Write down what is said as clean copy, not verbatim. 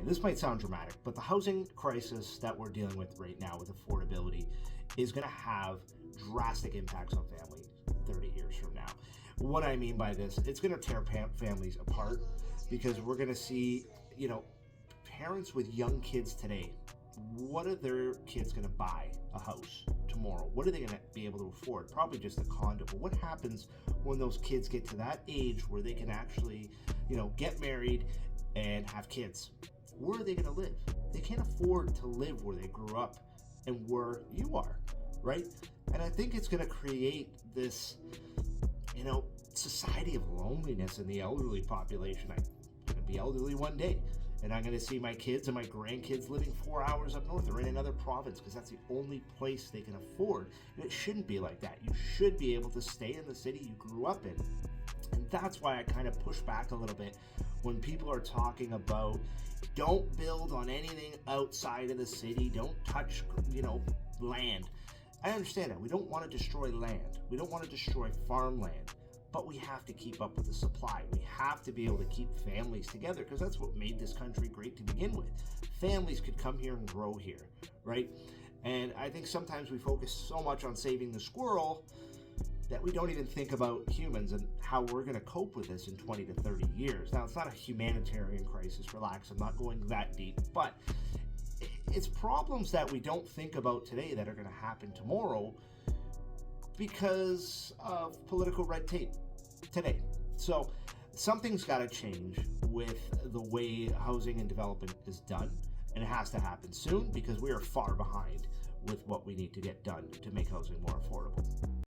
This might sound dramatic, but the housing crisis that we're dealing with right now with affordability is going to have drastic impacts on families 30 years from now. What I mean by this, it's going to tear families apart because we're going to see, parents with young kids today. What are their kids going to buy a house tomorrow? What are they going to be able to afford? Probably just a condo. But what happens when those kids get to that age where they can actually, get married and have kids? Where are they going to live? They can't afford to live where they grew up and where you are, right? And I think it's going to create this, society of loneliness in the elderly population. I'm going to be elderly one day, and I'm going to see my kids and my grandkids living 4 hours up north or in another province because that's the only place they can afford. And it shouldn't be like that. You should be able to stay in the city you grew up in. And that's why I kind of push back a little bit when people are talking about don't build on anything outside of the city, don't touch, land. I understand that. We don't want to destroy land. We don't want to destroy farmland. But we have to keep up with the supply. We have to be able to keep families together because that's what made this country great to begin with. Families could come here and grow here, right? And I think sometimes we focus so much on saving the squirrel that we don't even think about humans and how we're going to cope with this in 20 to 30 years. Now, it's not a humanitarian crisis. Relax, I'm not going that deep. But it's problems that we don't think about today that are going to happen tomorrow because of political red tape today. So something's got to change with the way housing and development is done, and it has to happen soon because we are far behind with what we need to get done to make housing more affordable.